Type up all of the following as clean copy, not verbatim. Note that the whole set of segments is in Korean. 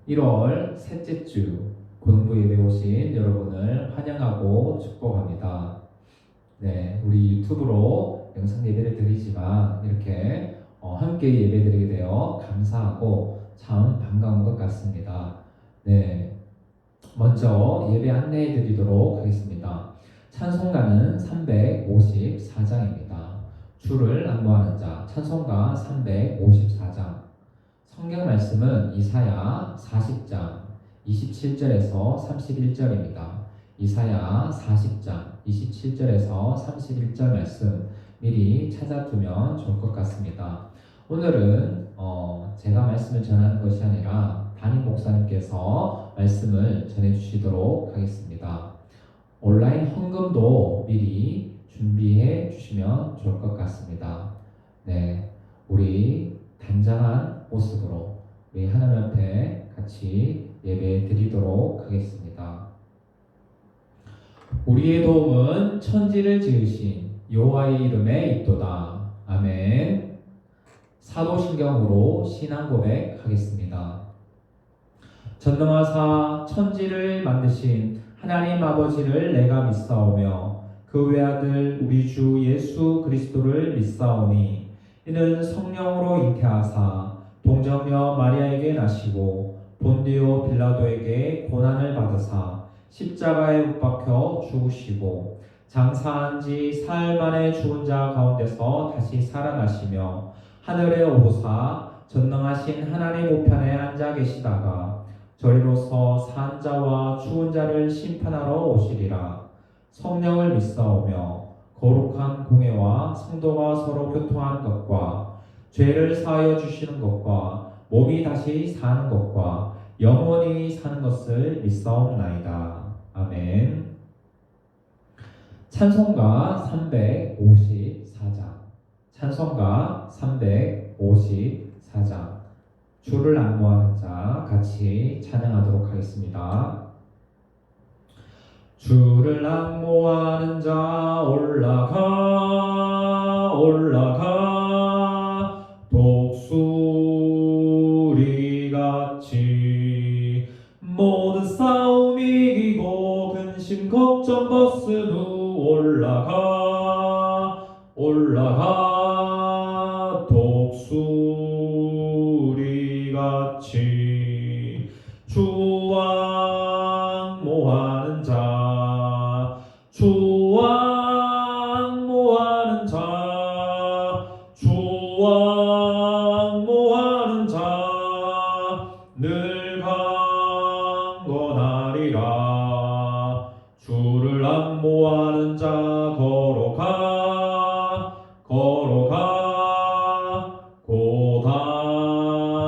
1월 셋째 주 고등부 예배 오신 여러분을 환영하고 축복합니다. 네, 우리 유튜브로 영상 예배를 드리지만 이렇게 함께 예배 드리게 되어 감사하고 참 반가운 것 같습니다. 네, 먼저 예배 안내해 드리도록 하겠습니다. 찬송가는 354장입니다. 주를 앙모하는 자, 찬송가 354장. 성경 말씀은 이사야 40장 27절에서 31절입니다. 이사야 40장 27절에서 31절 말씀 미리 찾아두면 좋을 것 같습니다. 오늘은 제가 말씀을 전하는 것이 아니라 담임 목사님께서 말씀을 전해주시도록 하겠습니다. 온라인 헌금도 미리 준비해 주시면 좋을 것 같습니다. 네, 우리 단장한 모습으로 우리 하나님 앞에 같이 예배 드리도록 하겠습니다. 우리의 도움은 천지를 지으신 여호와의 이름에 있도다. 아멘. 사도신경으로 신앙 고백하겠습니다. 전능하사 천지를 만드신 하나님 아버지를 내가 믿사오며 그 외아들 우리 주 예수 그리스도를 믿사오니 이는 성령으로 잉태하사 동정녀 마리아에게 나시고 본디오 빌라도에게 고난을 받으사 십자가에 못 박혀 죽으시고 장사한 지 사흘 만에 죽은 자 가운데서 다시 살아나시며 하늘에 오르사 전능하신 하나님 우편에 앉아 계시다가 저리로서 산 자와 죽은 자를 심판하러 오시리라. 성령을 믿사오며 거룩한 공회와 성도가 서로 교통하는 것과 죄를 사하여 주시는 것과 몸이 다시 사는 것과 영원히 사는 것을 믿사옵나이다. 아멘. 찬송가 354장. 찬송가 354장. 주를 앙모하는 자 같이 찬양하도록 하겠습니다. 주를 앙모하는 자 올라가 올라가 독수리같이 모든 싸움 이기고 근심 걱정 벗은 후 올라가 올라가 독수리같이 주 앙모하는 자 주 앙모하는 자 주 앙모하는 자 늘 강건하리라. 주를 앙모하는 자 걸어가 걸어가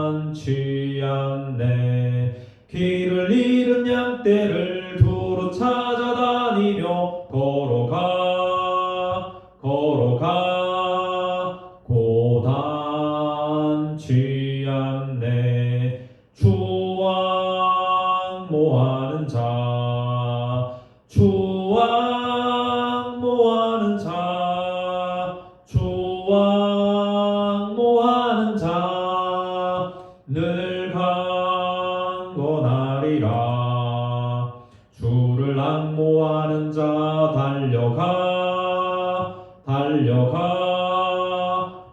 고단치 않네. 길을 잃은 양떼를 두루 찾아다니며 걸어가 걸어가 고단치 않네. 주 앙모하는 자 주 앙모하는 자 주 앙모하는 자 늘 강건하리라. 주를 앙모하는 자 달려가 달려가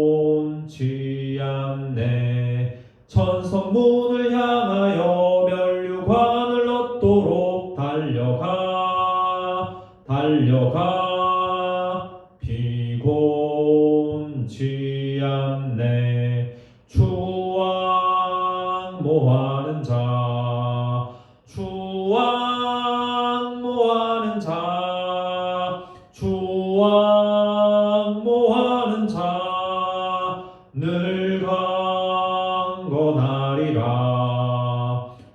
피곤치 않네. 천성문을 향하여 면류관을 얻도록 달려가 달려가 피곤치 않네. 주 앙모하는 자 주 앙모하는 자 주 앙모하는 자 늘 강건하리라.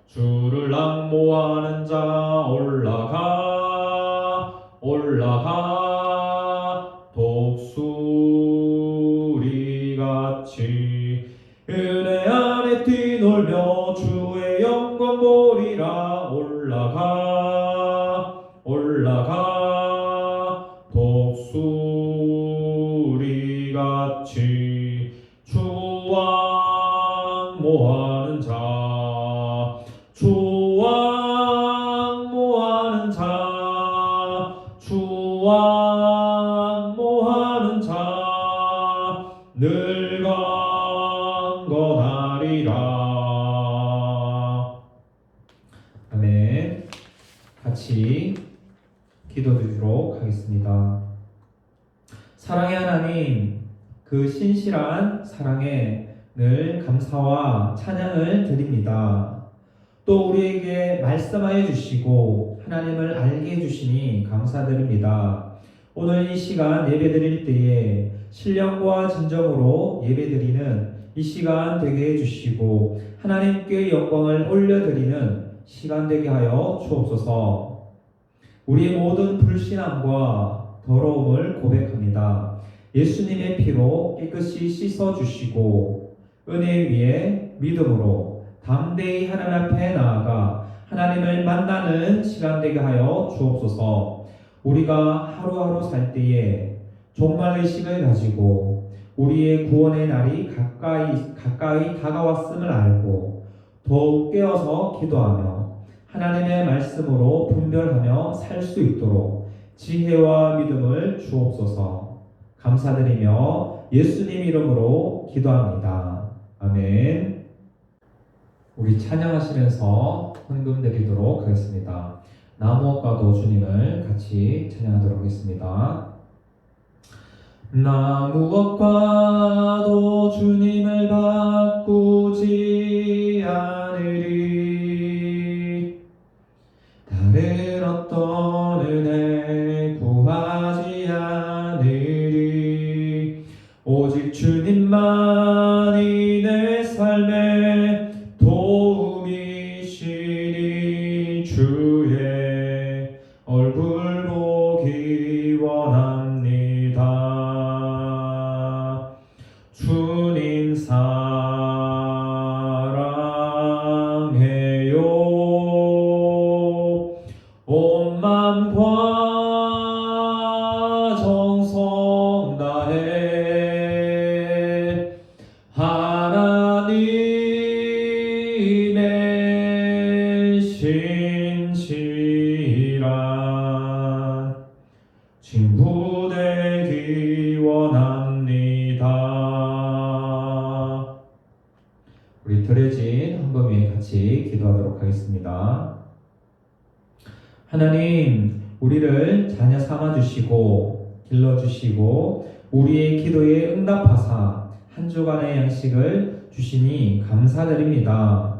주를 앙모하는 자 올라가 올라가 독수리같이 은혜 안에 뛰놀며 주의 영광 보리라. 올라가 올라가 독수리같이 주 앙모하는 자 주왕 모하는 자, 주왕 모하는 자, 늘 강건하리라. 아멘. 같이 기도드리도록 하겠습니다. 사랑의 하나님, 그 신실한 사랑에 늘 감사와 찬양을 드립니다. 또 우리에게 말씀하여 주시고 하나님을 알게 해주시니 감사드립니다. 오늘 이 시간 예배드릴 때에 신령과 진정으로 예배드리는 이 시간 되게 해주시고 하나님께 영광을 올려드리는 시간 되게 하여 주옵소서. 우리의 모든 불신함과 더러움을 고백합니다. 예수님의 피로 깨끗이 씻어주시고 은혜 위에 믿음으로 담대히 하나님 앞에 나아가 하나님을 만나는 시간 되게 하여 주옵소서. 우리가 하루하루 살 때에 종말 의식을 가지고 우리의 구원의 날이 가까이 다가왔음을 알고 더욱 깨어서 기도하며 하나님의 말씀으로 분별하며 살 수 있도록 지혜와 믿음을 주옵소서. 감사드리며 예수님 이름으로 기도합니다. 아멘. 우리 찬양하시면서 헌금 드리도록 하겠습니다. 나무엇과도 주님을 같이 찬양하도록 하겠습니다. 나무엇과도 주님을 바꾸지 않으리. 다른 어떤 은혜 구하지 않으리. 오직 주님만이 내 삶의 도움이시니 주의 얼굴 보기 원합니다. 주님 사랑해요. 온 맘과 정성 다해 하나님의 신실한 친구 되기 원합니다. 우리 드려진 헌금 위에 같이 기도하도록 하겠습니다. 하나님, 우리를 자녀 삼아주시고 길러주시고 우리의 기도에 응답하사 한 주간의 양식을 주시니 감사드립니다.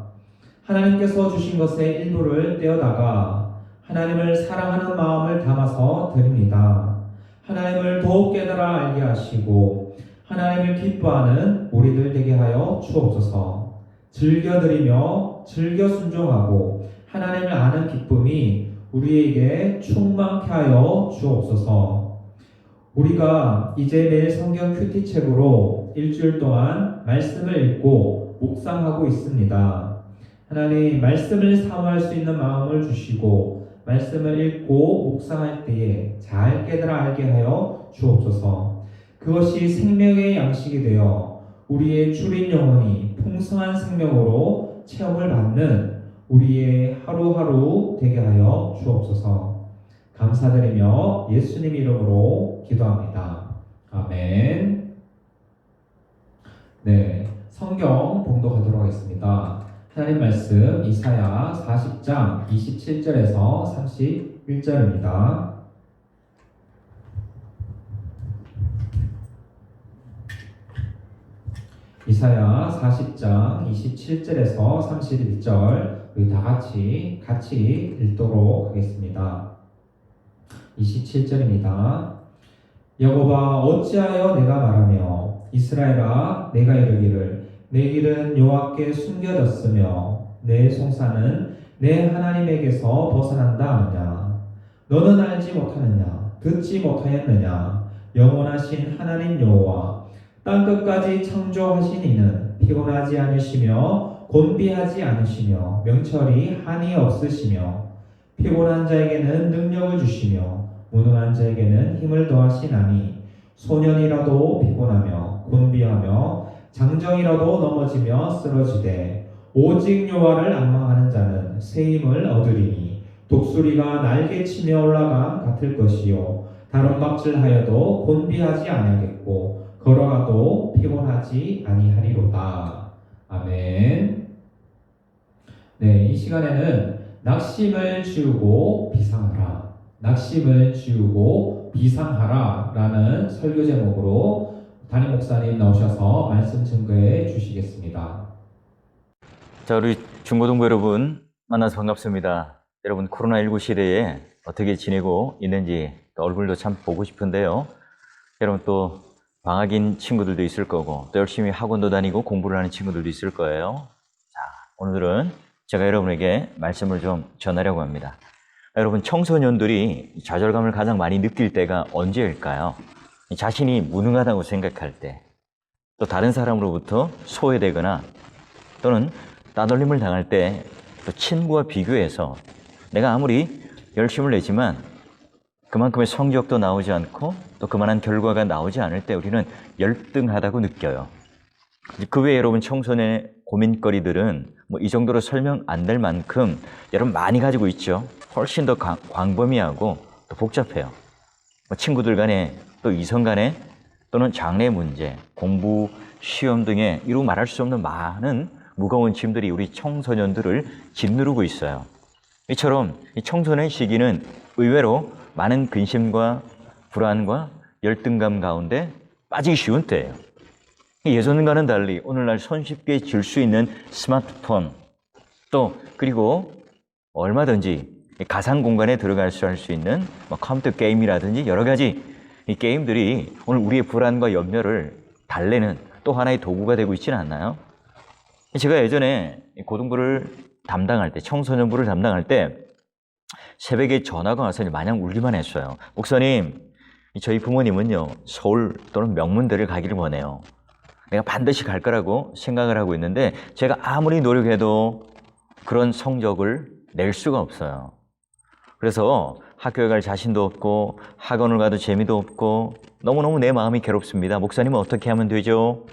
하나님께서 주신 것의 일부를 떼어다가 하나님을 사랑하는 마음을 담아서 드립니다. 하나님을 더욱 깨달아 알게 하시고 하나님을 기뻐하는 우리들 되게 하여 주옵소서. 즐겨드리며 즐겨 순종하고 하나님을 아는 기쁨이 우리에게 충만케 하여 주옵소서. 우리가 이제 매일 성경 큐티책으로 일주일 동안 말씀을 읽고 묵상하고 있습니다. 하나님, 말씀을 사모할 수 있는 마음을 주시고 말씀을 읽고 묵상할 때에 잘 깨달아 알게 하여 주옵소서. 그것이 생명의 양식이 되어 우리의 주린 영혼이 풍성한 생명으로 체험을 받는 우리의 하루하루 되게 하여 주옵소서. 감사드리며 예수님 이름으로 기도합니다. 아멘. 네, 성경 봉독하도록 하겠습니다. 하나님 말씀 이사야 40장 27절에서 31절입니다. 이사야 40장 27절에서 31절 우리 다 같이 읽도록 하겠습니다. 27절입니다. 여호와, 어찌하여 내가 말하며 이스라엘아 내가 이르기를 내 길은 여호와께 숨겨졌으며 내 송사는 내 하나님에게서 벗어난다 하느냐. 너는 알지 못하느냐, 듣지 못하였느냐. 영원하신 하나님 여호와, 땅끝까지 창조하신 이는 피곤하지 않으시며 곤비하지 않으시며 명철이 한이 없으시며 피곤한 자에게는 능력을 주시며 무능한 자에게는 힘을 더하시나니 소년이라도 피곤하며 곤비하며 장정이라도 넘어지며 쓰러지되 오직 여호와를 앙망하는 자는 새 힘을 얻으리니 독수리가 날개치며 올라감 같을 것이요 다름박질하여도 곤비하지 아니하겠고 걸어가도 피곤하지 아니하리로다. 아멘. 네, 이 시간에는 낙심을 지우고 비상하라, 낙심을 지우고 비상하라 라는 설교 제목으로 담임 목사님 나오셔서 말씀 증거해 주시겠습니다. 자, 우리 중고등부 여러분 만나서 반갑습니다. 여러분 코로나19 시대에 어떻게 지내고 있는지 얼굴도 참 보고 싶은데요. 여러분 또 방학인 친구들도 있을 거고 또 열심히 학원도 다니고 공부를 하는 친구들도 있을 거예요. 자, 오늘은 제가 여러분에게 말씀을 좀 전하려고 합니다. 여러분, 청소년들이 좌절감을 가장 많이 느낄 때가 언제일까요? 자신이 무능하다고 생각할 때, 또 다른 사람으로부터 소외되거나 또는 따돌림을 당할 때, 또 친구와 비교해서 내가 아무리 열심을 내지만 그만큼의 성적도 나오지 않고 또 그만한 결과가 나오지 않을 때 우리는 열등하다고 느껴요. 그 외에 여러분 청소년의 고민거리들은 뭐 이 정도로 설명 안 될 만큼 여러분 많이 가지고 있죠. 훨씬 더 광범위하고 또 복잡해요. 뭐 친구들 간에 또 이성 간에 또는 장래 문제, 공부, 시험 등의 이루 말할 수 없는 많은 무거운 짐들이 우리 청소년들을 짓누르고 있어요. 이처럼 이 청소년 시기는 의외로 많은 근심과 불안과 열등감 가운데 빠지기 쉬운 때예요. 예전과는 달리 오늘날 손쉽게 질 수 있는 스마트폰, 또 그리고 얼마든지 가상 공간에 들어갈 수 할 수 있는 컴퓨터 게임이라든지 여러 가지 이 게임들이 오늘 우리의 불안과 염려를 달래는 또 하나의 도구가 되고 있지는 않나요? 제가 예전에 고등부를 담당할 때, 청소년부를 담당할 때 새벽에 전화가 와서 마냥 울기만 했어요. 목사님, 저희 부모님은요 서울 또는 명문대를 가기를 원해요. 내가 반드시 갈 거라고 생각을 하고 있는데 제가 아무리 노력해도 그런 성적을 낼 수가 없어요. 그래서 학교에 갈 자신도 없고 학원을 가도 재미도 없고 너무너무 내 마음이 괴롭습니다. 목사님은 어떻게 하면 되죠?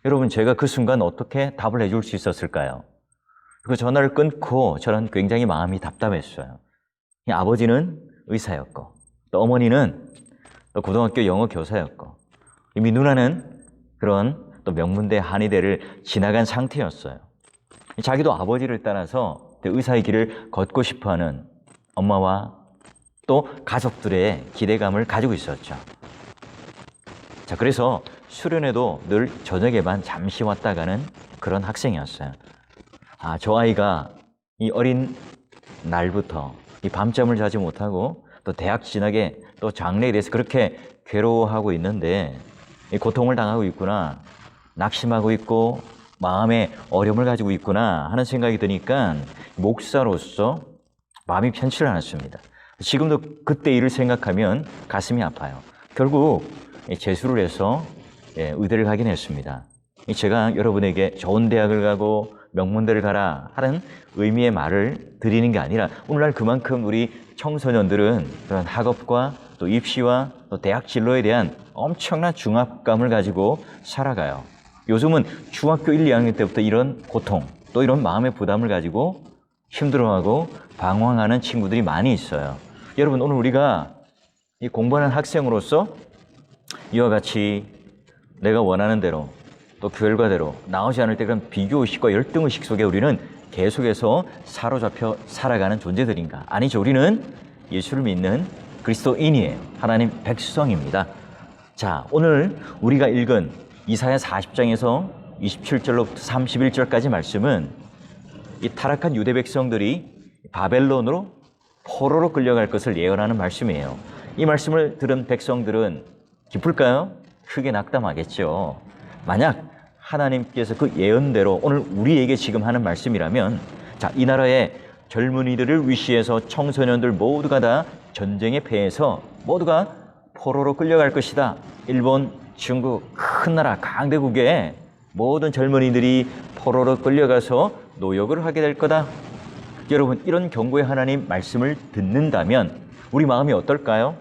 여러분, 제가 그 순간 어떻게 답을 해줄 수 있었을까요? 그 전화를 끊고 저는 굉장히 마음이 답답했어요. 아버지는 의사였고 또 어머니는 또 고등학교 영어 교사였고 이미 누나는 그런 또 명문대 한의대를 지나간 상태였어요. 자기도 아버지를 따라서 의사의 길을 걷고 싶어하는 엄마와 또 가족들의 기대감을 가지고 있었죠. 자, 그래서 수련회도 늘 저녁에만 잠시 왔다 가는 그런 학생이었어요. 아, 저 아이가 이 어린 날부터 이 밤잠을 자지 못하고 또 대학 진학에 또 장래에 대해서 그렇게 괴로워하고 있는데 이 고통을 당하고 있구나, 낙심하고 있고 마음에 어려움을 가지고 있구나 하는 생각이 드니까 목사로서 마음이 편치를 않았습니다. 지금도 그때 일을 생각하면 가슴이 아파요. 결국 재수를 해서 의대를 가긴 했습니다. 제가 여러분에게 좋은 대학을 가고 명문대를 가라 하는 의미의 말을 드리는 게 아니라 오늘날 그만큼 우리 청소년들은 그런 학업과 또 입시와 또 대학 진로에 대한 엄청난 중압감을 가지고 살아가요. 요즘은 중학교 1, 2학년 때부터 이런 고통 또 이런 마음의 부담을 가지고 힘들어하고 방황하는 친구들이 많이 있어요. 여러분, 오늘 우리가 이 공부하는 학생으로서 이와 같이 내가 원하는 대로 또 결과대로 나오지 않을 때 그런 비교의식과 열등의식 속에 우리는 계속해서 사로잡혀 살아가는 존재들인가? 아니죠. 우리는 예수를 믿는 그리스도인이에요. 하나님 백성입니다. 자, 오늘 우리가 읽은 이사야 40장에서 27절로부터 31절까지 말씀은 이 타락한 유대 백성들이 바벨론으로 포로로 끌려갈 것을 예언하는 말씀이에요. 이 말씀을 들은 백성들은 기쁠까요? 크게 낙담하겠죠. 만약 하나님께서 그 예언대로 오늘 우리에게 지금 하는 말씀이라면, 자, 이 나라의 젊은이들을 위시해서 청소년들 모두가 다 전쟁에 패해서 모두가 포로로 끌려갈 것이다. 일본, 중국, 큰 나라 강대국의 모든 젊은이들이 포로로 끌려가서 노역을 하게 될 거다. 여러분, 이런 경고의 하나님 말씀을 듣는다면 우리 마음이 어떨까요?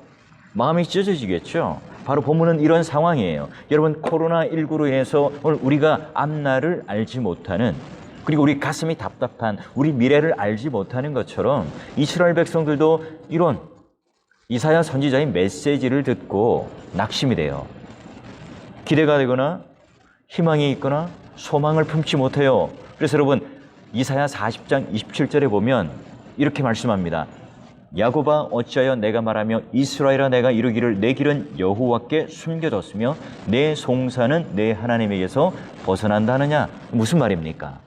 마음이 찢어지겠죠. 바로 본문은 이런 상황이에요. 여러분, 코로나19로 인해서 오늘 우리가 앞날을 알지 못하는 그리고 우리 가슴이 답답한, 우리 미래를 알지 못하는 것처럼 이스라엘 백성들도 이런 이사야 선지자의 메시지를 듣고 낙심이 돼요. 기대가 되거나 희망이 있거나 소망을 품지 못해요. 그래서 여러분, 이사야 40장 27절에 보면 이렇게 말씀합니다. 야곱아 어찌하여 내가 말하며 이스라엘아 내가 이르기를 내 길은 여호와께 숨겨졌으며 내 송사는 내 하나님에게서 벗어난다 하느냐. 무슨 말입니까?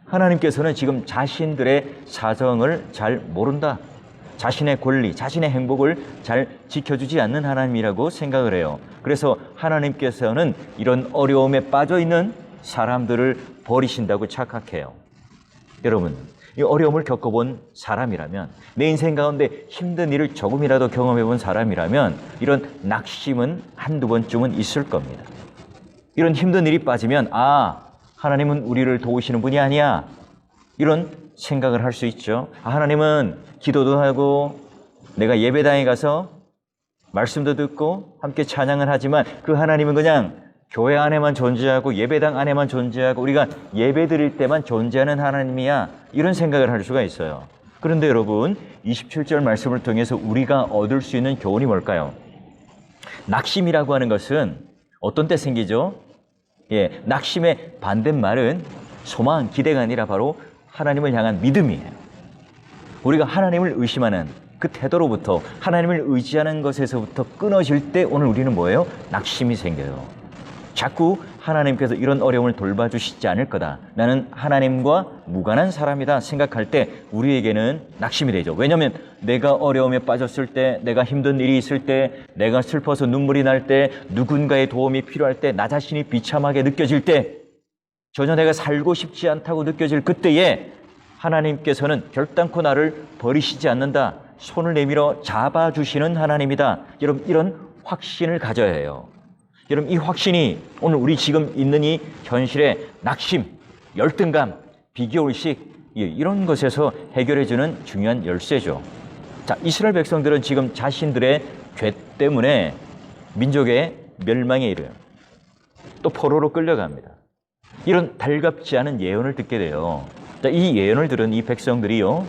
하나님께서는 지금 자신들의 사정을 잘 모른다. 자신의 권리, 자신의 행복을 잘 지켜주지 않는 하나님이라고 생각을 해요. 그래서 하나님께서는 이런 어려움에 빠져 있는 사람들을 버리신다고 착각해요. 여러분, 이 어려움을 겪어본 사람이라면, 내 인생 가운데 힘든 일을 조금이라도 경험해 본 사람이라면 이런 낙심은 한두 번쯤은 있을 겁니다. 이런 힘든 일이 빠지면 하나님은 우리를 도우시는 분이 아니야, 이런 생각을 할 수 있죠. 하나님은 기도도 하고 내가 예배당에 가서 말씀도 듣고 함께 찬양을 하지만 그 하나님은 그냥 교회 안에만 존재하고 예배당 안에만 존재하고 우리가 예배 드릴 때만 존재하는 하나님이야, 이런 생각을 할 수가 있어요. 그런데 여러분, 27절 말씀을 통해서 우리가 얻을 수 있는 교훈이 뭘까요? 낙심이라고 하는 것은 어떤 때 생기죠? 낙심의 반대말은 소망, 기대가 아니라 바로 하나님을 향한 믿음이에요. 우리가 하나님을 의심하는 그 태도로부터, 하나님을 의지하는 것에서부터 끊어질 때 오늘 우리는 뭐예요? 낙심이 생겨요. 자꾸 하나님께서 이런 어려움을 돌봐주시지 않을 거다, 나는 하나님과 무관한 사람이다 생각할 때 우리에게는 낙심이 되죠. 왜냐하면 내가 어려움에 빠졌을 때, 내가 힘든 일이 있을 때, 내가 슬퍼서 눈물이 날 때, 누군가의 도움이 필요할 때, 나 자신이 비참하게 느껴질 때, 전혀 내가 살고 싶지 않다고 느껴질 그때에 하나님께서는 결단코 나를 버리시지 않는다, 손을 내밀어 잡아주시는 하나님이다. 여러분, 이런 확신을 가져야 해요. 여러분, 이 확신이 오늘 우리 지금 있는 이 현실의 낙심, 열등감, 비교의식, 이런 것에서 해결해주는 중요한 열쇠죠. 자, 이스라엘 백성들은 지금 자신들의 죄 때문에 민족의 멸망에 이르요. 또 포로로 끌려갑니다. 이런 달갑지 않은 예언을 듣게 돼요. 자, 이 예언을 들은 이 백성들이요,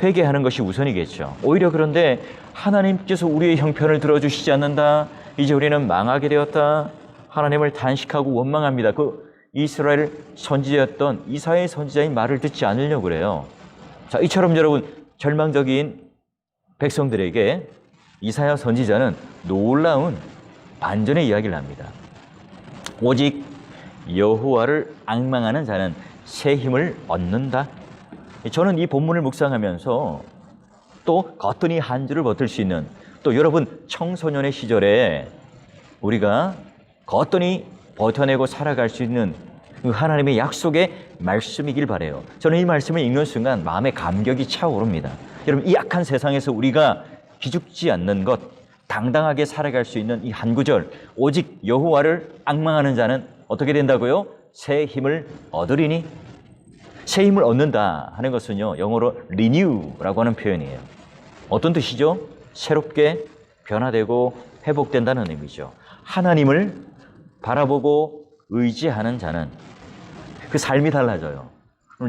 회개하는 것이 우선이겠죠. 오히려 그런데 하나님께서 우리의 형편을 들어주시지 않는다, 이제 우리는 망하게 되었다, 하나님을 단식하고 원망합니다. 그 이스라엘 선지자였던 이사야 선지자의 말을 듣지 않으려고 그래요. 자, 이처럼 여러분, 절망적인 백성들에게 이사야 선지자는 놀라운 반전의 이야기를 합니다. 오직 여호와를 앙망하는 자는 새 힘을 얻는다. 저는 이 본문을 묵상하면서 또 거뜬히 한 주를 버틸 수 있는, 또 여러분 청소년의 시절에 우리가 거뜬히 버텨내고 살아갈 수 있는 그 하나님의 약속의 말씀이길 바라요. 저는 이 말씀을 읽는 순간 마음에 감격이 차오릅니다. 여러분, 이 악한 세상에서 우리가 기죽지 않는 것, 당당하게 살아갈 수 있는 이 한 구절, 오직 여호와를 앙망하는 자는 어떻게 된다고요? 새 힘을 얻으리니. 새 힘을 얻는다 하는 것은요, 영어로 renew라고 하는 표현이에요. 어떤 뜻이죠? 새롭게 변화되고 회복된다는 의미죠. 하나님을 바라보고 의지하는 자는 그 삶이 달라져요.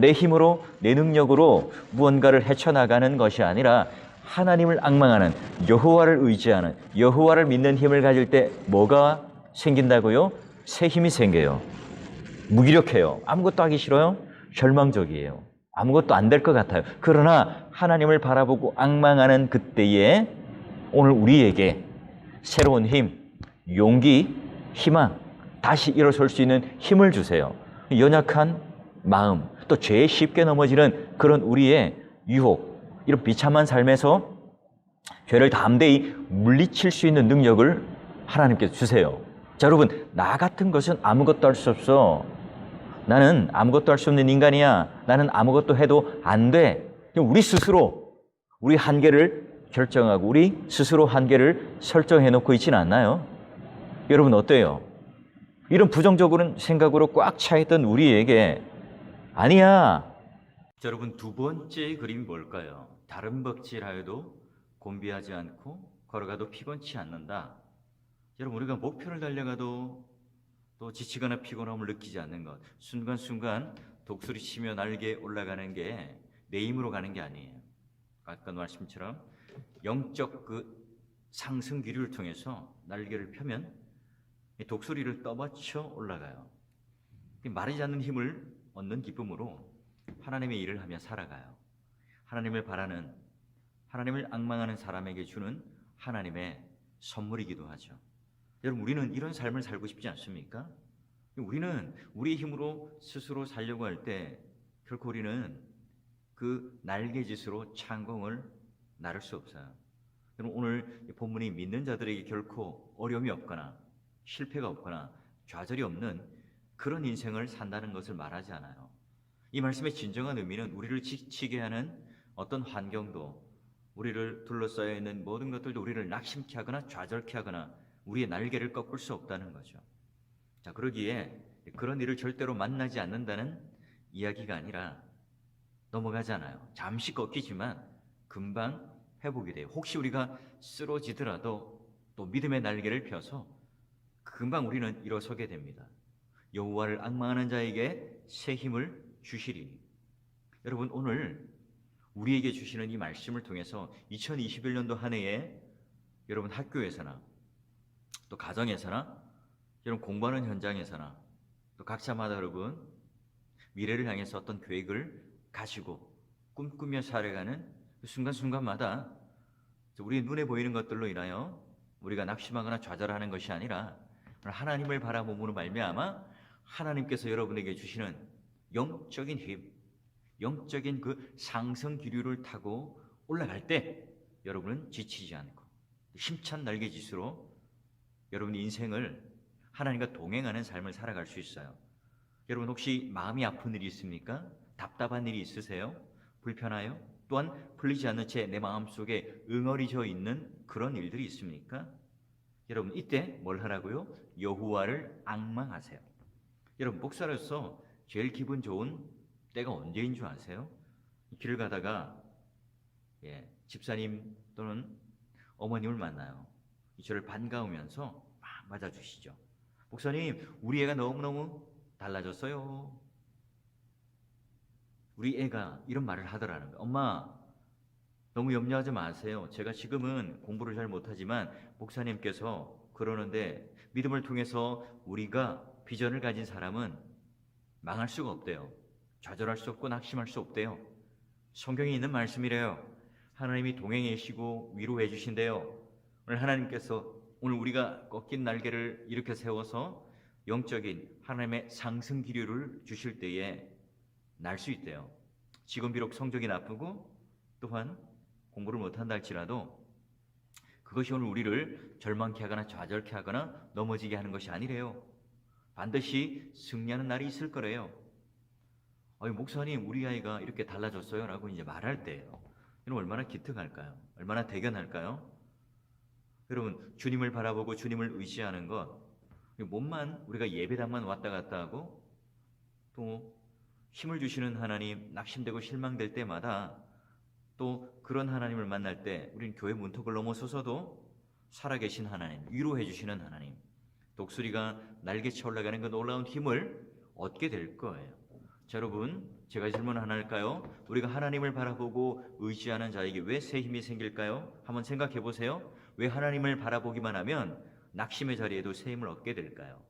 내 힘으로, 내 능력으로 무언가를 헤쳐나가는 것이 아니라 하나님을 앙망하는, 여호와를 의지하는, 여호와를 믿는 힘을 가질 때 뭐가 생긴다고요? 새 힘이 생겨요. 무기력해요. 아무것도 하기 싫어요. 절망적이에요. 아무것도 안 될 것 같아요. 그러나 하나님을 바라보고 앙망하는 그때에 오늘 우리에게 새로운 힘, 용기, 희망, 다시 일어설 수 있는 힘을 주세요. 연약한 마음, 또 죄에 쉽게 넘어지는 그런 우리의 유혹, 이런 비참한 삶에서 죄를 담대히 물리칠 수 있는 능력을 하나님께서 주세요. 자, 여러분, 나 같은 것은 아무것도 할 수 없어. 나는 아무것도 할 수 없는 인간이야. 나는 아무것도 해도 안 돼. 우리 스스로 우리 한계를 결정하고 우리 스스로 한계를 설정해 놓고 있지는 않나요? 여러분, 어때요? 이런 부정적인 생각으로 꽉 차 있던 우리에게 아니야. 자, 여러분, 두 번째 그림이 뭘까요? 다른 벅질하여도 곤비하지 않고 걸어가도 피곤치 않는다. 여러분, 우리가 목표를 달려가도 또 지치거나 피곤함을 느끼지 않는 것, 순간순간 독수리 치며 날개에 올라가는 게 내 힘으로 가는 게 아니에요. 아까 말씀처럼 영적 그 상승 기류를 통해서 날개를 펴면 이 독수리를 떠받쳐 올라가요. 마르지 않는 힘을 얻는 기쁨으로 하나님의 일을 하며 살아가요. 하나님을 바라는, 하나님을 앙망하는 사람에게 주는 하나님의 선물이기도 하죠. 여러분, 우리는 이런 삶을 살고 싶지 않습니까? 우리는 우리의 힘으로 스스로 살려고 할 때 결코 우리는 그 날개짓으로 창공을 나를 수 없어요. 여러분, 오늘 본문이 믿는 자들에게 결코 어려움이 없거나 실패가 없거나 좌절이 없는 그런 인생을 산다는 것을 말하지 않아요. 이 말씀의 진정한 의미는 우리를 지치게 하는 어떤 환경도, 우리를 둘러싸여 있는 모든 것들도 우리를 낙심케 하거나 좌절케 하거나 우리의 날개를 꺾을 수 없다는 거죠. 자, 그러기에 그런 일을 절대로 만나지 않는다는 이야기가 아니라 넘어가잖아요. 잠시 꺾이지만 금방 회복이 돼요. 혹시 우리가 쓰러지더라도 또 믿음의 날개를 펴서 금방 우리는 일어서게 됩니다. 여호와를 앙망하는 자에게 새 힘을 주시리니. 여러분, 오늘 우리에게 주시는 이 말씀을 통해서 2021년도 한 해에 여러분 학교에서나 또 가정에서나 여러분 공부하는 현장에서나 또 각자마다 여러분 미래를 향해서 어떤 계획을 가지고 꿈꾸며 살아가는 그 순간순간마다 우리의 눈에 보이는 것들로 인하여 우리가 낙심하거나 좌절하는 것이 아니라 하나님을 바라봄으로 말미암아 하나님께서 여러분에게 주시는 영적인 힘, 영적인 그 상승 기류를 타고 올라갈 때 여러분은 지치지 않고 힘찬 날개짓으로 여러분 인생을 하나님과 동행하는 삶을 살아갈 수 있어요. 여러분, 혹시 마음이 아픈 일이 있습니까? 답답한 일이 있으세요? 불편하여? 또한 풀리지 않는 채 내 마음속에 응어리져 있는 그런 일들이 있습니까? 여러분, 이때 뭘 하라고요? 여호와를 앙망하세요. 여러분, 목사로서 제일 기분 좋은 때가 언제인 줄 아세요? 길을 가다가 집사님 또는 어머님을 만나요. 저를 반가우면서 막 맞아주시죠. 목사님, 우리 애가 너무너무 달라졌어요. 우리 애가 이런 말을 하더라는 거예요. 엄마, 너무 염려하지 마세요. 제가 지금은 공부를 잘 못하지만 목사님께서 그러는데 믿음을 통해서 우리가 비전을 가진 사람은 망할 수가 없대요. 좌절할 수 없고 낙심할 수 없대요. 성경에 있는 말씀이래요. 하나님이 동행해 주시고 위로해 주신대요. 오늘 하나님께서 오늘 우리가 꺾인 날개를 이렇게 세워서 영적인 하나님의 상승 기류를 주실 때에 날 수 있대요. 지금 비록 성적이 나쁘고 또한 공부를 못한다 할지라도 그것이 오늘 우리를 절망케 하거나 좌절케 하거나 넘어지게 하는 것이 아니래요. 반드시 승리하는 날이 있을 거래요. 목사님, 우리 아이가 이렇게 달라졌어요 라고 이제 말할 때예요. 이건 얼마나 기특할까요? 얼마나 대견할까요? 여러분, 주님을 바라보고 주님을 의지하는 것, 몸만 우리가 예배당만 왔다 갔다 하고 또 힘을 주시는 하나님, 낙심되고 실망될 때마다 또 그런 하나님을 만날 때 우리는 교회 문턱을 넘어서서도 살아계신 하나님, 위로해 주시는 하나님, 독수리가 날개쳐 올라가는 그 놀라운 힘을 얻게 될 거예요. 자, 여러분, 제가 질문 하나 할까요? 우리가 하나님을 바라보고 의지하는 자에게 왜 새 힘이 생길까요? 한번 생각해 보세요. 왜 하나님을 바라보기만 하면 낙심의 자리에도 새 힘을 얻게 될까요?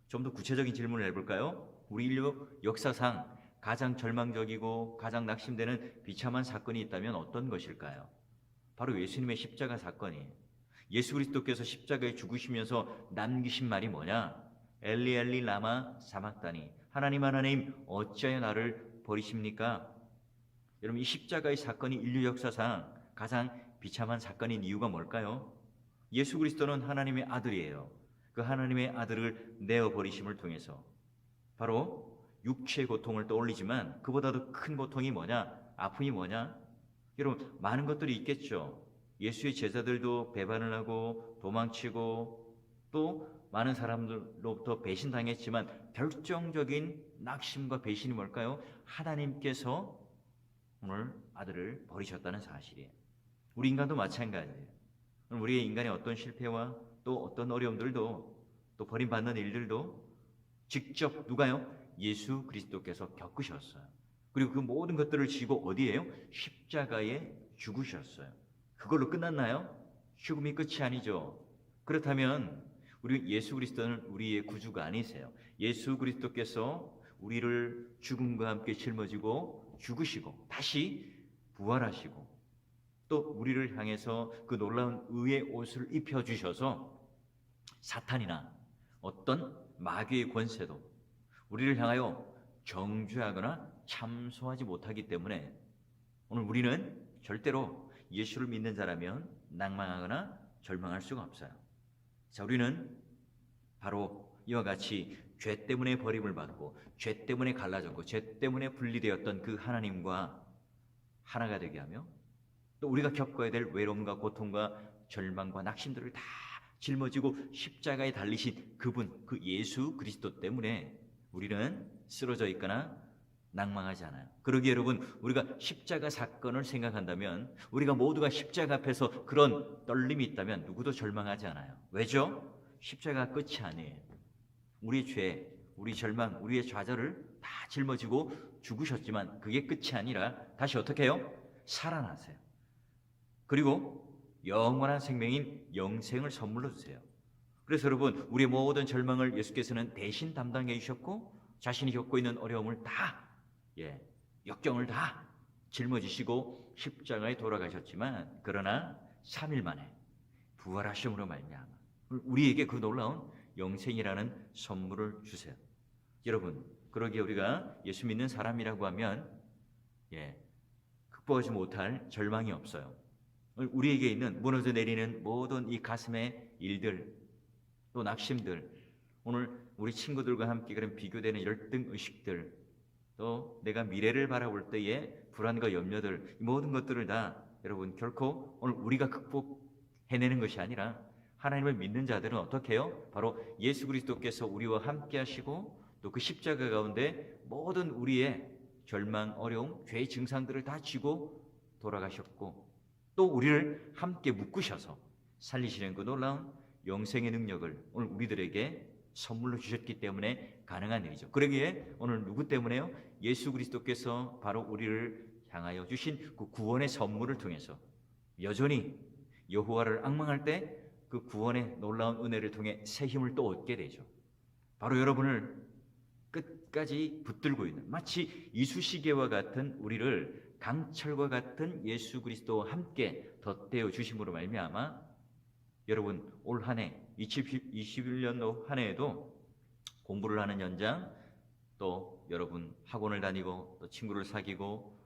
좀 더 구체적인 질문을 해볼까요? 우리 인류 역사상 가장 절망적이고 가장 낙심되는 비참한 사건이 있다면 어떤 것일까요? 바로 예수님의 십자가 사건이에요. 예수 그리스도께서 십자가에 죽으시면서 남기신 말이 뭐냐? 엘리 엘리 라마 사막다니, 하나님 하나님 어찌하여 나를 버리십니까? 여러분, 이 십자가의 사건이 인류 역사상 가장 비참한 사건인 이유가 뭘까요? 예수 그리스도는 하나님의 아들이에요. 그 하나님의 아들을 내어버리심을 통해서 바로 육체의 고통을 떠올리지만 그보다도 큰 고통이 뭐냐? 아픔이 뭐냐? 여러분, 많은 것들이 있겠죠. 예수의 제자들도 배반을 하고 도망치고 또 많은 사람들로부터 배신당했지만 결정적인 낙심과 배신이 뭘까요? 하나님께서 오늘 아들을 버리셨다는 사실이에요. 우리 인간도 마찬가지예요. 우리의 인간의 어떤 실패와 또 어떤 어려움들도 또 버림받는 일들도 직접 누가요? 예수 그리스도께서 겪으셨어요. 그리고 그 모든 것들을 지고 어디에요? 십자가에 죽으셨어요. 그걸로 끝났나요? 죽음이 끝이 아니죠. 그렇다면 우리 예수 그리스도는 우리의 구주가 아니세요. 예수 그리스도께서 우리를 죽음과 함께 짊어지고 죽으시고 다시 부활하시고 또 우리를 향해서 그 놀라운 의의 옷을 입혀주셔서 사탄이나 어떤 마귀의 권세도 우리를 향하여 정죄하거나 참소하지 못하기 때문에 오늘 우리는 절대로 예수를 믿는 자라면 낭망하거나 절망할 수가 없어요. 자, 우리는 바로 이와 같이 죄 때문에 버림을 받고 죄 때문에 갈라졌고 죄 때문에 분리되었던 그 하나님과 하나가 되게 하며 또 우리가 겪어야 될 외로움과 고통과 절망과 낙심들을 다 짊어지고 십자가에 달리신 그분, 그 예수 그리스도 때문에 우리는 쓰러져 있거나 낭망하지 않아요. 그러기에 여러분, 우리가 십자가 사건을 생각한다면 우리가 모두가 십자가 앞에서 그런 떨림이 있다면 누구도 절망하지 않아요. 왜죠? 십자가 끝이 아니에요. 우리의 죄, 우리 절망, 우리의 좌절을 다 짊어지고 죽으셨지만 그게 끝이 아니라 다시 어떻게 해요? 살아나세요. 그리고 영원한 생명인 영생을 선물로 주세요. 그래서 여러분, 우리의 모든 절망을 예수께서는 대신 담당해 주셨고 자신이 겪고 있는 어려움을 다 역경을 다 짊어지시고 십자가에 돌아가셨지만 그러나 3일 만에 부활하심으로 말미암아 우리에게 그 놀라운 영생이라는 선물을 주세요. 여러분, 그러기에 우리가 예수 믿는 사람이라고 하면 극복하지 못할 절망이 없어요. 우리에게 있는 무너져 내리는 모든 이 가슴의 일들 또 낙심들, 오늘 우리 친구들과 함께 그런 비교되는 열등 의식들, 또 내가 미래를 바라볼 때의 불안과 염려들, 이 모든 것들을 다 여러분 결코 오늘 우리가 극복해내는 것이 아니라 하나님을 믿는 자들은 어떻게 해요? 바로 예수 그리스도께서 우리와 함께 하시고 또 그 십자가 가운데 모든 우리의 절망, 어려움, 죄의 증상들을 다 지고 돌아가셨고 또 우리를 함께 묶으셔서 살리시는 그 놀라운 영생의 능력을 오늘 우리들에게 선물로 주셨기 때문에 가능한 일이죠. 그러기에 오늘 누구 때문에요? 예수 그리스도께서 바로 우리를 향하여 주신 그 구원의 선물을 통해서 여전히 여호와를 앙망할 때 그 구원의 놀라운 은혜를 통해 새 힘을 또 얻게 되죠. 바로 여러분을 끝까지 붙들고 있는 마치 이쑤시개와 같은 우리를 강철과 같은 예수 그리스도와 함께 덧대어 주심으로 말미암아 여러분 올 한 해 2021년도 한 해에도 공부를 하는 연장 또 여러분 학원을 다니고 또 친구를 사귀고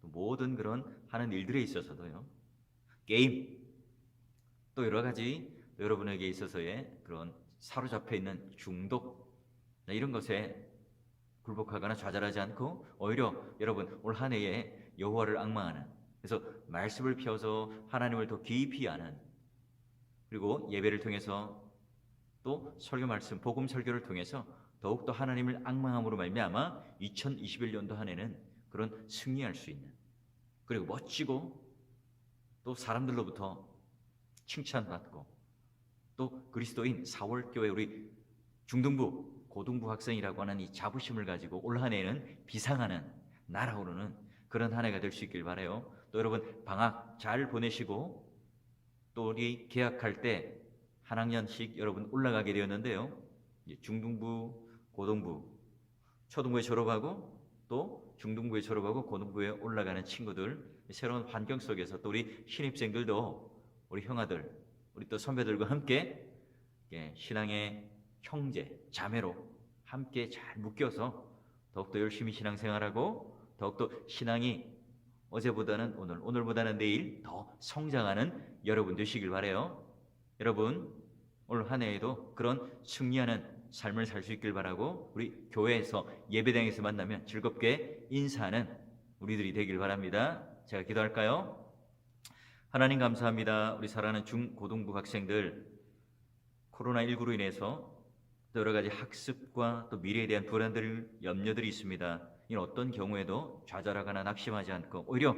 또 모든 그런 하는 일들에 있어서도요 게임 또 여러 가지 여러분에게 있어서의 그런 사로잡혀 있는 중독 이런 것에 굴복하거나 좌절하지 않고 오히려 여러분 올 한 해에 여호와를 앙망하는 그래서 말씀을 펴서 하나님을 더 깊이 아는 그리고 예배를 통해서 또 설교 말씀 복음 설교를 통해서 더욱더 하나님을 앙망함으로 말미암아 2021년도 한 해는 그런 승리할 수 있는 그리고 멋지고 또 사람들로부터 칭찬받고 또 그리스도인 4월교회 우리 중등부 고등부 학생이라고 하는 이 자부심을 가지고 올 한 해에는 비상하는 날아오르는 그런 한 해가 될 수 있길 바라요. 또 여러분 방학 잘 보내시고 또 우리 개학할 때 한 학년씩 여러분 올라가게 되었는데요. 중등부, 고등부, 초등부에 졸업하고 또 중등부에 졸업하고 고등부에 올라가는 친구들 새로운 환경 속에서 또 우리 신입생들도 우리 형아들, 우리 또 선배들과 함께 신앙의 형제, 자매로 함께 잘 묶여서 더욱더 열심히 신앙생활하고 더욱더 신앙이 어제보다는 오늘, 오늘보다는 내일 더 성장하는 여러분 되시길 바라요. 여러분 올 한 해에도 그런 승리하는 삶을 살 수 있길 바라고 우리 교회에서 예배당에서 만나면 즐겁게 인사하는 우리들이 되길 바랍니다. 제가 기도할까요? 하나님 감사합니다. 우리 사랑하는 중고등부 학생들 코로나19로 인해서 여러 가지 학습과 또 미래에 대한 불안들, 염려들이 있습니다. 이는 어떤 경우에도 좌절하거나 낙심하지 않고 오히려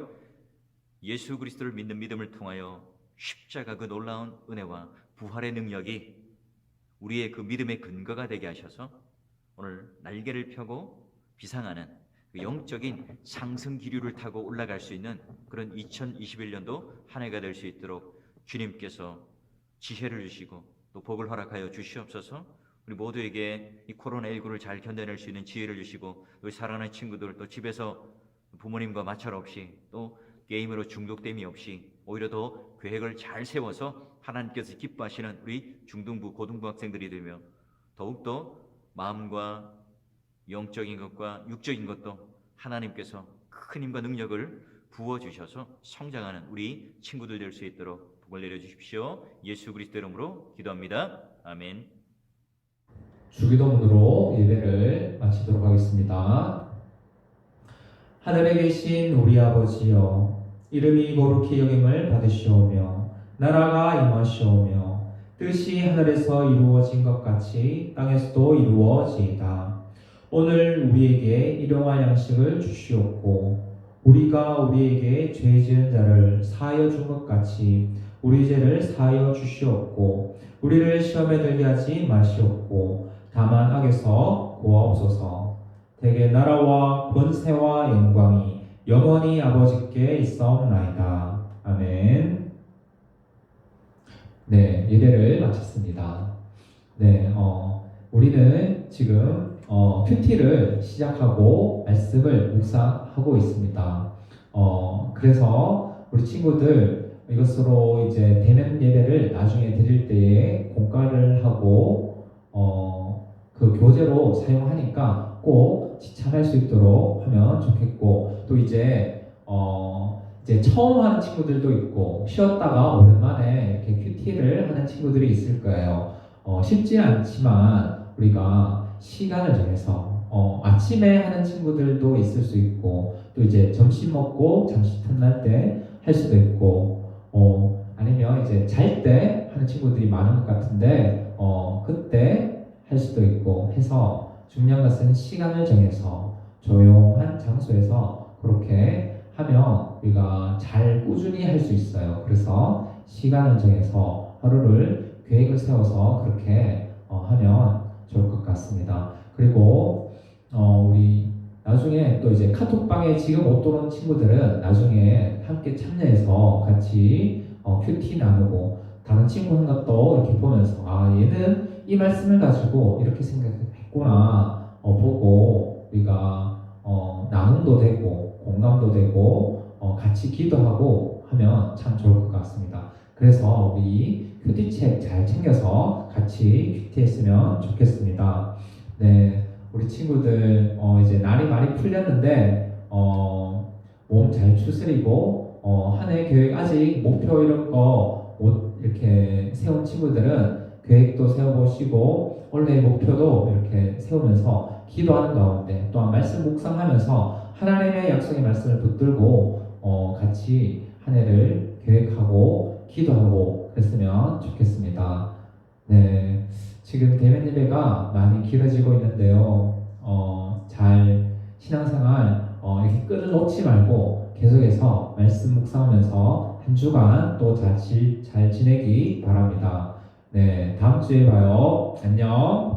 예수 그리스도를 믿는 믿음을 통하여 십자가 그 놀라운 은혜와 부활의 능력이 우리의 그 믿음의 근거가 되게 하셔서 오늘 날개를 펴고 비상하는 그 영적인 상승 기류를 타고 올라갈 수 있는 그런 2021년도 한 해가 될 수 있도록 주님께서 지혜를 주시고 또 복을 허락하여 주시옵소서. 우리 모두에게 이 코로나19를 잘 견뎌낼 수 있는 지혜를 주시고, 우리 사랑하는 친구들 또 집에서 부모님과 마찰 없이 또 게임으로 중독됨이 없이 오히려 더 계획을 잘 세워서 하나님께서 기뻐하시는 우리 중등부, 고등부 학생들이 되며, 더욱더 마음과 영적인 것과 육적인 것도 하나님께서 큰 힘과 능력을 부어주셔서 성장하는 우리 친구들 될 수 있도록 복을 내려주십시오. 예수 그리스도 이름으로 기도합니다. 아멘. 주기도문으로 예배를 마치도록 하겠습니다. 하늘에 계신 우리 아버지여, 이름이 거룩히 여김을 받으시오며 나라가 임하시오며 뜻이 하늘에서 이루어진 것 같이 땅에서도 이루어지이다. 오늘 우리에게 일용할 양식을 주시옵고, 우리가 우리에게 죄 지은 자를 사하여 준 것 같이 우리 죄를 사하여 주시옵고, 우리를 시험에 들게 하지 마시옵고 다만 악에서 구하옵소서. 대개 나라와 권세와 영광이 영원히 아버지께 있사옵나이다. 아멘. 네, 예배를 마쳤습니다. 네, 우리는 지금 큐티를 시작하고 말씀을 묵상하고 있습니다. 그래서 우리 친구들 이것으로 이제 대면 예배를 나중에 드릴 때에 공과를 하고 그 교재로 사용하니까 꼭 지참할 수 있도록 하면 좋겠고, 또 이제 처음 하는 친구들도 있고 쉬었다가 오랜만에 이렇게 큐티를 하는 친구들이 있을 거예요. 쉽지 않지만 우리가 시간을 정해서 아침에 하는 친구들도 있을 수 있고, 또 이제 점심 먹고 잠시 틈날 때 할 수도 있고, 아니면 이제 잘 때 하는 친구들이 많은 것 같은데 그때 할 수도 있고 해서, 중요한 것은 시간을 정해서 조용한 장소에서 그렇게 하면 우리가 잘 꾸준히 할 수 있어요. 그래서 시간을 정해서 하루를 계획을 세워서 그렇게 하면 좋을 것 같습니다. 그리고 우리 나중에 또 이제 카톡방에 지금 못 들어온 친구들은 나중에 함께 참여해서 같이 큐티 나누고, 다른 친구 한 것도 이렇게 보면서 얘는 이 말씀을 가지고 이렇게 생각했구나 보고 우리가 나눔도 되고 공감도 되고 같이 기도하고 하면 참 좋을 것 같습니다. 그래서 우리 큐티책 잘 챙겨서 같이 큐티했으면 좋겠습니다. 네, 우리 친구들 이제 날이 많이 풀렸는데 몸 잘 추스리고 한 해 계획 아직 목표 이런 거 못 이렇게 세운 친구들은 계획도 세워보시고 원래 목표도 이렇게 세우면서 기도하는 가운데 또한 말씀 묵상하면서 하나님의 약속의 말씀을 붙들고 같이 한 해를 계획하고 기도하고 그랬으면 좋겠습니다. 네, 지금 대면 예배가 많이 길어지고 있는데요. 잘 신앙생활 이렇게 끊어놓지 말고 계속해서 말씀 묵상하면서 한 주간 또 잘 지내기 바랍니다. 네, 다음 주에 봐요. 안녕.